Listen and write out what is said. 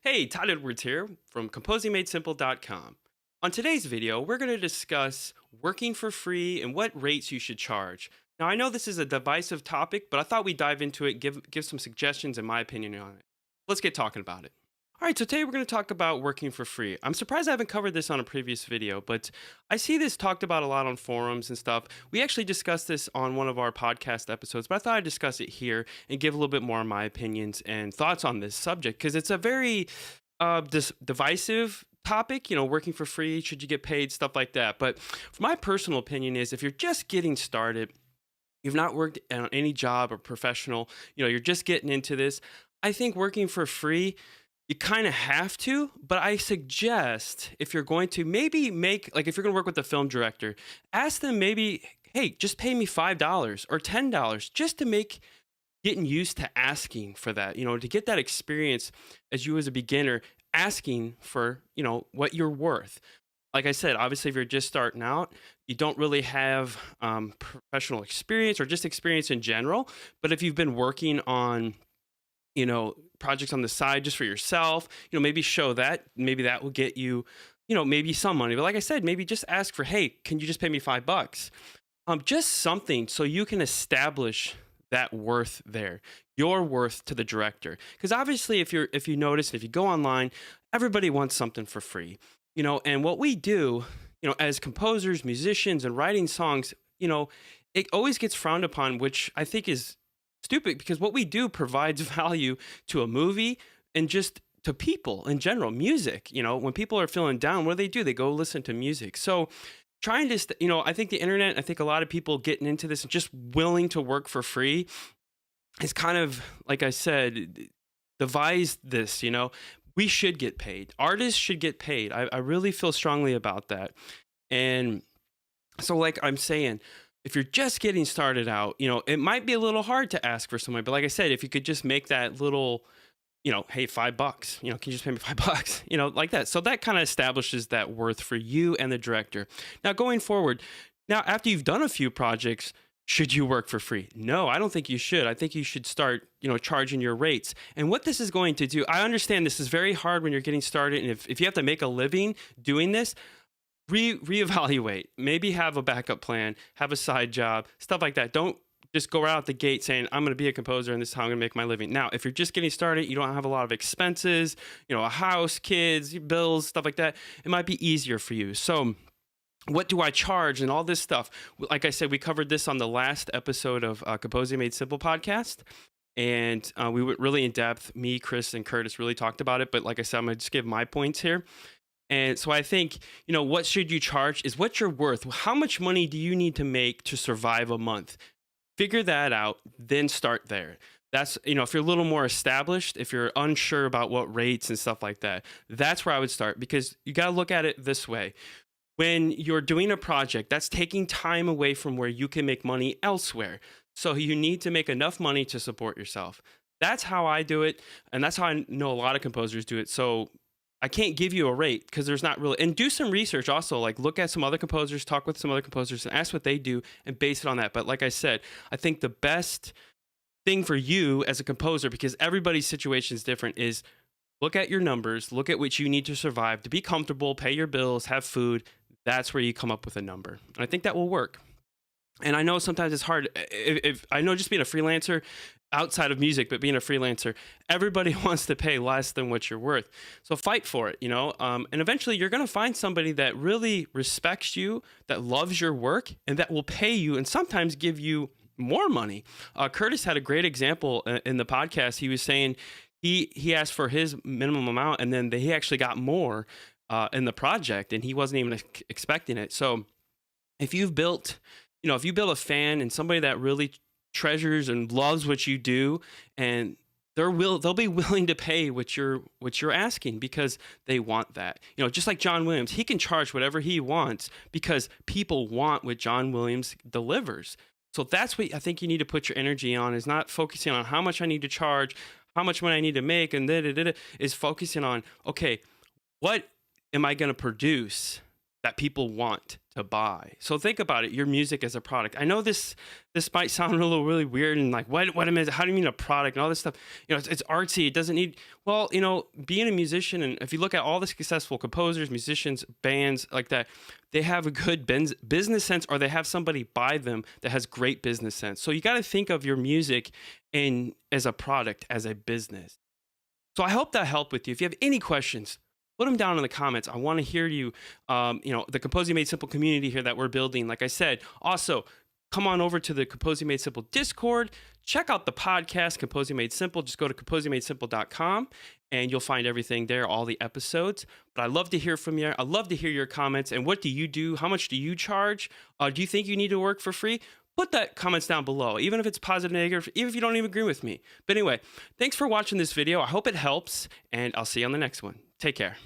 Hey, Todd Edwards here from ComposingMadeSimple.com. On today's video, we're going to discuss working for free and what rates you should charge. Now, I know this is a divisive topic, but I thought we'd dive into it, give some suggestions and my opinion on it. Let's get talking about it. All right, so today we're going to talk about working for free. I'm surprised I haven't covered this on a previous video, but I see this talked about a lot on forums and stuff. We actually discussed this on one of our podcast episodes, but I thought I'd discuss it here and give a little bit more of my opinions and thoughts on this subject because it's a very divisive topic. Working for free, should you get paid, stuff like that. But for my personal opinion is if you're just getting started, you've not worked on any job or professional, you're just getting into this, I think working for free, you kind of have to, but I suggest if you're going to maybe if you're going to work with a film director, ask them maybe, hey, just pay me $5 or $10 just to make getting used to asking for that, to get that experience as you as a beginner asking for, what you're worth. Like I said, obviously, if you're just starting out, you don't really have professional experience or just experience in general. But if you've been working on projects on the side just for yourself, maybe show that, maybe that will get you, maybe some money. But like I said, maybe just ask for, hey, can you just pay me $5? Just something so you can establish that worth there, your worth to the director. Because obviously, if you notice, if you go online, everybody wants something for free, and what we do, as composers, musicians, and writing songs, it always gets frowned upon, which I think is stupid because what we do provides value to a movie and just to people in general. Music, when people are feeling down, what do? They go listen to music. So trying to, I think the internet, I think a lot of people getting into this and just willing to work for free is kind of, like I said, devised this, we should get paid. Artists should get paid. I really feel strongly about that. And so like I'm saying, if you're just getting started out, it might be a little hard to ask for someone. But like I said, if you could just make that little, hey, $5, can you just pay me $5, like that. So that kind of establishes that worth for you and the director. Now, going forward, after you've done a few projects, should you work for free? No, I don't think you should. I think you should start, charging your rates. And what this is going to do, I understand this is very hard when you're getting started. And if you have to make a living doing this, reevaluate, maybe have a backup plan, have a side job, stuff like that. Don't just go right out the gate saying, I'm going to be a composer and this is how I'm going to make my living. Now, if you're just getting started, you don't have a lot of expenses, a house, kids, bills, stuff like that, it might be easier for you. So what do I charge and all this stuff? Like I said, we covered this on the last episode of Composing Made Simple podcast. And we went really in depth. Me, Chris, and Curtis really talked about it. But like I said, I'm going to just give my points here. And so I think, what should you charge is what you're worth. How much money do you need to make to survive a month? Figure that out, then start there. That's, if you're a little more established, if you're unsure about what rates and stuff like that, that's where I would start because you got to look at it this way. When you're doing a project, that's taking time away from where you can make money elsewhere. So you need to make enough money to support yourself. That's how I do it. And that's how I know a lot of composers do it. So I can't give you a rate because there's not really, and do some research also, like look at some other composers, talk with some other composers and ask what they do and base it on that. But like I said, I think the best thing for you as a composer, because everybody's situation is different, is look at your numbers, look at what you need to survive, to be comfortable, pay your bills, have food. That's where you come up with a number. And I think that will work. And I know sometimes it's hard. If I know just being a freelancer, outside of music, but being a freelancer, everybody wants to pay less than what you're worth. So fight for it, and eventually you're going to find somebody that really respects you, that loves your work, and that will pay you and sometimes give you more money. Curtis had a great example in the podcast. He was saying he asked for his minimum amount, and then he actually got more in the project, and he wasn't even expecting it. So if you've built, if you build a fan and somebody that really treasures and loves what you do, and they'll be willing to pay what you're asking because they want that. Just like John Williams, he can charge whatever he wants because people want what John Williams delivers. So that's what I think you need to put your energy on, is not focusing on how much I need to charge, how much money I need to make, and is focusing on, okay, what am I going to produce that people want to buy. So think about it, your music as a product. I know this might sound a little really weird and like what am I, how do you mean a product and all this stuff? It's artsy. It doesn't need, well, being a musician, and if you look at all the successful composers, musicians, bands like that, they have a good business sense, or they have somebody buy them that has great business sense. So you got to think of your music as a product, as a business. So I hope that helped with you. If you have any questions, put them down in the comments. I want to hear you. The Composing Made Simple community here that we're building. Like I said, also come on over to the Composing Made Simple Discord. Check out the podcast, Composing Made Simple. Just go to composingmadesimple.com and you'll find everything there, all the episodes. But I love to hear from you. I love to hear your comments. And what do you do? How much do you charge? Do you think you need to work for free? Put that comments down below, even if it's positive, negative, even if you don't even agree with me. But anyway, thanks for watching this video. I hope it helps, and I'll see you on the next one. Take care.